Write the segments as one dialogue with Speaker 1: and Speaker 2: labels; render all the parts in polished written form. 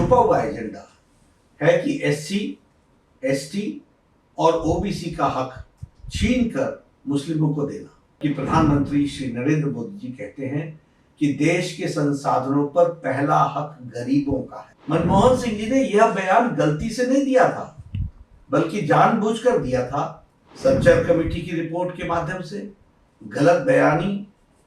Speaker 1: छुपा हुआ एजेंडा है कि एससी, एसटी और ओबीसी का हक छीनकर मुस्लिमों को देना। कि प्रधानमंत्री श्री नरेंद्र मोदी जी कहते हैं कि देश के संसाधनों पर पहला हक गरीबों का है। मनमोहन सिंह जी ने यह बयान गलती से नहीं दिया था, बल्कि जानबूझकर दिया था। सच्चर कमेटी की रिपोर्ट के माध्यम से गलत बयानी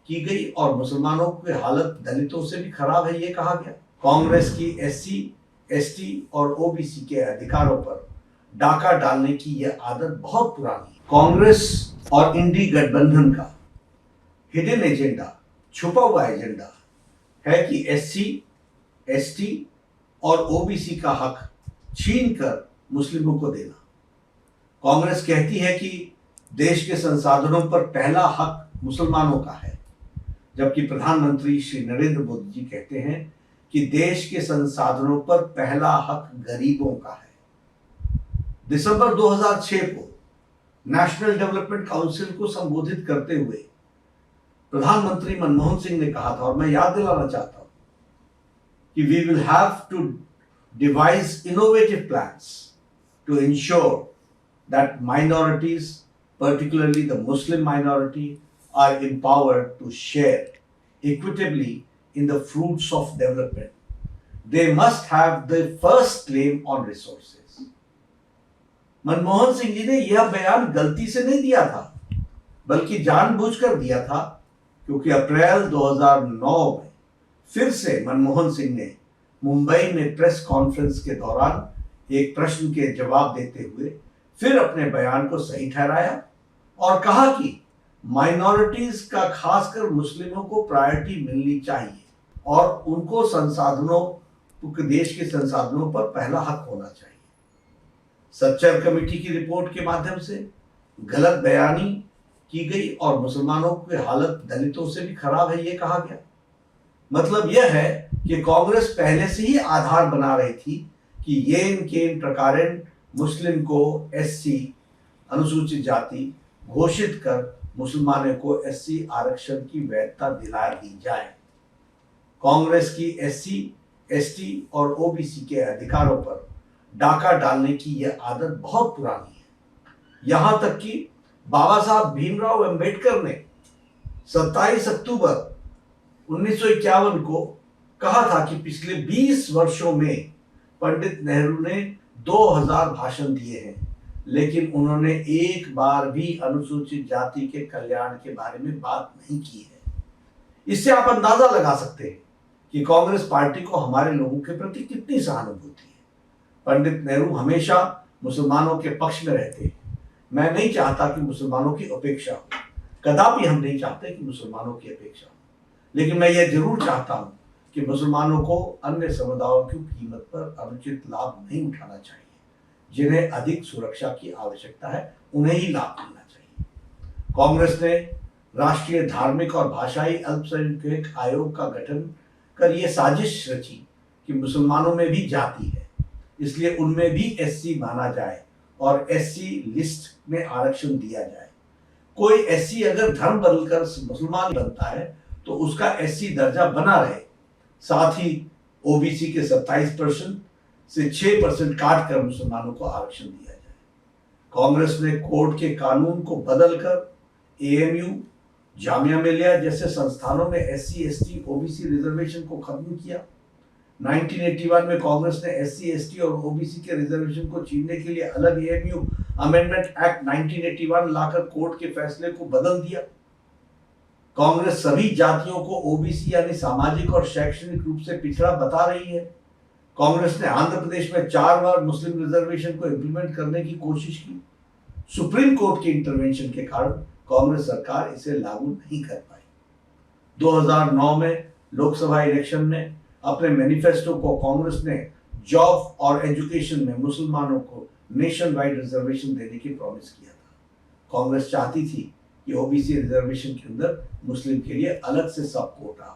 Speaker 1: की गई और मुसलमानों की हालत दलितों से भी खराब है, ये कहा गया। कांग्रेस की एससी, एसटी और ओबीसी के अधिकारों पर डाका डालने की यह आदत बहुत पुरानी है। कांग्रेस और इंडी गठबंधन का हिडन एजेंडा, छुपा हुआ एजेंडा है कि एससी, एसटी और ओबीसी का हक छीनकर मुस्लिमों को देना। कांग्रेस कहती है कि देश के संसाधनों पर पहला हक मुसलमानों का है, जबकि प्रधानमंत्री श्री नरेंद्र मोदी जी कहते हैं कि देश के संसाधनों पर पहला हक गरीबों का है। दिसंबर 2006 को नेशनल डेवलपमेंट काउंसिल को संबोधित करते हुए प्रधानमंत्री मनमोहन सिंह ने कहा था, और मैं याद दिलाना चाहता हूं कि we will have to devise innovative plans to ensure that minorities, particularly the Muslim minority, are empowered to share equitably in the fruits of development. They must have the first claim on resources. Manmohan Singh ji ने यह बयान गलती से नहीं दिया था, बल्कि जानबूझकर दिया था, क्योंकि अप्रैल 2009 में फिर से मनमोहन सिंह ने मुंबई में प्रेस कॉन्फ्रेंस के दौरान एक प्रश्न के जवाब देते हुए फिर अपने बयान को सही ठहराया और कहा कि माइनॉरिटीज का, खासकर मुस्लिमों को प्रायोरिटी मिलनी चाहिए और उनको संसाधनों, देश के संसाधनों पर पहला हक होना चाहिए। सच्चर कमेटी की रिपोर्ट के माध्यम से गलत बयानी की गई और मुसलमानों की हालत दलितों से भी खराब है, ये कहा गया। मतलब यह है कि कांग्रेस पहले से ही आधार बना रही थी कि येन केन प्रकारेण मुस्लिम को एससी, अनुसूचित जाति घोषित कर मुसलमानों को एससी आरक्षण की वैधता दिला दी जाए। कांग्रेस की एससी, एसटी और ओबीसी के अधिकारों पर डाका डालने की यह आदत बहुत पुरानी है। यहां तक कि बाबा साहब भीमराव अंबेडकर ने 27 अक्टूबर 1951 को कहा था कि पिछले 20 वर्षों में पंडित नेहरू ने 2000 भाषण दिए हैं, लेकिन उन्होंने एक बार भी अनुसूचित जाति के कल्याण के बारे में बात नहीं की है। इससे आप अंदाजा लगा सकते हैं कि कांग्रेस पार्टी को हमारे लोगों के प्रति कितनी सहानुभूति है। पंडित नेहरू हमेशा मुसलमानों के पक्ष में रहते हैं। मैं नहीं चाहता कि मुसलमानों की उपेक्षा हो, कदापि हम नहीं चाहते कि मुसलमानों की अपेक्षा हो, लेकिन मैं यह जरूर चाहता हूं कि मुसलमानों को अन्य समुदायों की कीमत पर अनुचित लाभ नहीं उठाना चाहिए। जिन्हें अधिक सुरक्षा की आवश्यकता है उन्हें ही लाभ मिलना चाहिए। कांग्रेस ने राष्ट्रीय धार्मिक और भाषाई अल्पसंख्यक आयोग का गठन कर यह साजिश रची कि मुसलमानों में भी जाति है, इसलिए उनमें भी एससी माना जाए और एससी लिस्ट में आरक्षण दिया जाए। कोई एससी अगर धर्म बदलकर मुसलमान बनता है तो उसका एससी दर्जा बना रहे, साथ ही ओबीसी के 27% से 6% काट कर मुसलमानों को आरक्षण दिया जाए। कांग्रेस ने कोर्ट के कानून को बदलकर एएमयू, जामिया मिलिया जैसे संस्थानों में एससी, एसटी, ओबीसी रिजर्वेशन को खत्म किया। 1981 में कांग्रेस ने एससी, एसटी और ओबीसी के रिजर्वेशन को छीनने के लिए अलग एएमयू अमेंडमेंट एक्ट 1981 लाकर कोर्ट के फैसले को बदल दिया। कांग्रेस सभी जातियों को ओबीसी यानी सामाजिक और शैक्षणिक रूप से पिछड़ा बता रही है। कांग्रेस ने आंध्र प्रदेश में 4 बार मुस्लिम रिजर्वेशन को इंप्लीमेंट करने की कोशिश की। सुप्रीम कोर्ट के इंटरवेंशन के कारण कांग्रेस सरकार इसे लागू नहीं कर पाई। 2009 में लोकसभा इलेक्शन में अपने मैनिफेस्टो को कांग्रेस ने जॉब और एजुकेशन में मुसलमानों को नेशन वाइड रिजर्वेशन देने की प्रॉमिस किया था। कांग्रेस चाहती थी कि ओबीसी रिजर्वेशन के अंदर मुस्लिम के लिए अलग से सब कोटा हो।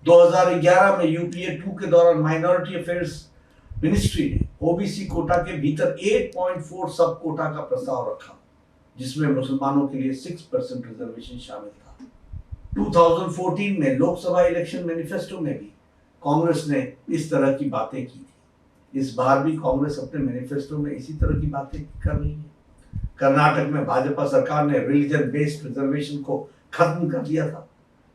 Speaker 1: 2011 में यूपीए 2 के दौरान माइनॉरिटी अफेयर्स मिनिस्ट्री ने ओबीसी कोटा के भीतर 8.4 सब कोटा का प्रस्ताव रखा, जिसमें मुसलमानों के लिए 6% रिजर्वेशन शामिल था। 2014 में लोकसभा इलेक्शन मैनिफेस्टो में भी कांग्रेस ने इस तरह की बातें की थी। इस बार भी कांग्रेस अपने मैनिफेस्टो में इसी तरह की बातें कर रही है। कर्नाटक में भाजपा सरकार ने रिलीजन बेस्ड रिजर्वेशन को खत्म कर दिया था,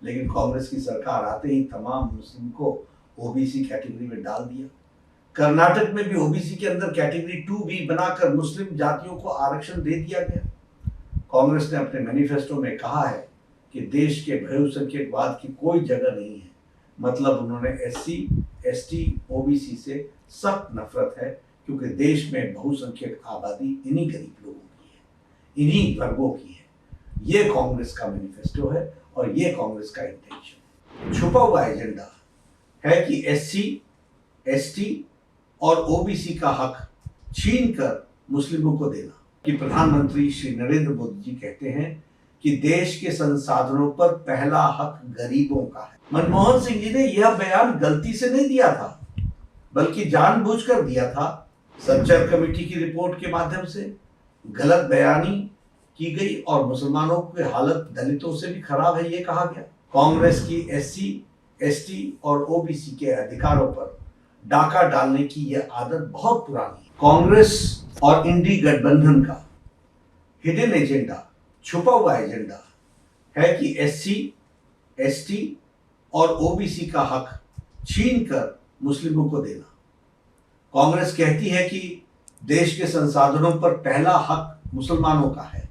Speaker 1: लेकिन कांग्रेस की सरकार आते ही तमाम मुस्लिम को ओबीसी कैटेगरी में डाल दिया। कर्नाटक में भी ओबीसी के अंदर कैटेगरी 2 भी बनाकर मुस्लिम जातियों को आरक्षण दे दिया गया। कांग्रेस ने अपने मैनिफेस्टो में कहा है कि देश के बहुसंख्यकवाद की कोई जगह नहीं है। मतलब उन्होंने एससी, एसटी, ओबीसी से सख्त नफरत है, क्योंकि देश में बहुसंख्यक आबादी इन्हीं गरीब लोगों की है, इन्हीं वर्गों की है। ये कांग्रेस का मैनिफेस्टो है और ये कांग्रेस का इंटेंशन। छुपा हुआ एजेंडा है कि एससी, एसटी और ओबीसी का हक छीन कर मुस्लिमों को देना। कि प्रधानमंत्री श्री नरेंद्र मोदी जी कहते हैं कि देश के संसाधनों पर पहला हक गरीबों का है। मनमोहन सिंह जी ने यह बयान गलती से नहीं दिया था, बल्कि जानबूझकर दिया था। सच्चर कमेटी की रिपोर्ट के माध्यम से गलत बयानी की गई और मुसलमानों की हालत दलितों से भी खराब है, ये कहा गया। कांग्रेस की एससी, एसटी और ओबीसी के अधिकारों पर डाका डालने की यह आदत बहुत पुरानी है। कांग्रेस और इंडी गठबंधन का हिडन एजेंडा, छुपा हुआ एजेंडा है कि एससी, एसटी और ओबीसी का हक छीन कर मुस्लिमों को देना। कांग्रेस कहती है कि देश के संसाधनों पर पहला हक मुसलमानों का है,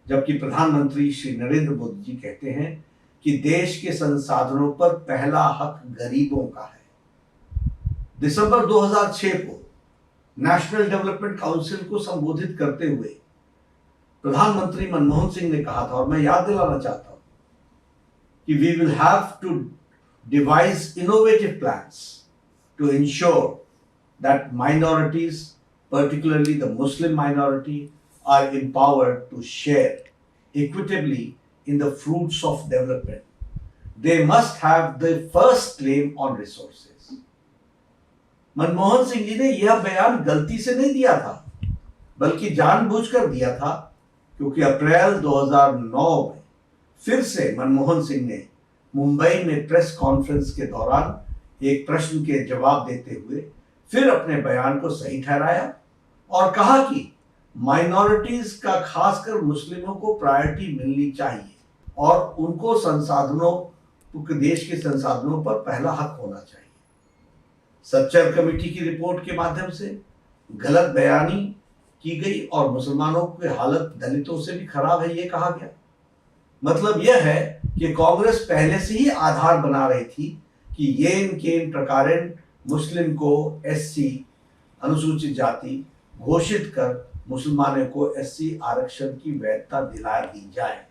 Speaker 1: जबकि प्रधानमंत्री श्री नरेंद्र मोदी जी कहते हैं कि देश के संसाधनों पर पहला हक गरीबों का है। दिसंबर 2006 को नेशनल डेवलपमेंट काउंसिल को संबोधित करते हुए प्रधानमंत्री मनमोहन सिंह ने कहा था, और मैं याद दिलाना चाहता हूं कि we will have to devise innovative plans to ensure that minorities, particularly the Muslim minority, are empowered to share equitably in the fruits of development. They must have the first claim on resources. Manmohan Singh ji ने यह बयान गलती से नहीं दिया था, बल्कि जानबूझकर दिया था, क्योंकि अप्रैल 2009 में फिर से मनमोहन सिंह ने मुंबई में प्रेस कॉन्फ्रेंस के दौरान एक प्रश्न के जवाब देते हुए फिर अपने बयान को सही ठहराया और कहा कि माइनॉरिटीज का, खासकर मुस्लिमों को प्रायोरिटी मिलनी चाहिए और उनको संसाधनों, देश के संसाधनों पर पहला हक होना चाहिए। सच्चर कमेटी की रिपोर्ट के माध्यम से गलत बयानी की गई और मुसलमानों की हालत दलितों से भी खराब है, ये कहा गया। मतलब यह है कि कांग्रेस पहले से ही आधार बना रही थी कि येन केन प्रकारेण मुस्लिम को एससी, अनुसूचित जाति घोषित कर मुसलमानों को एससी आरक्षण की वैधता दिला दी जाए।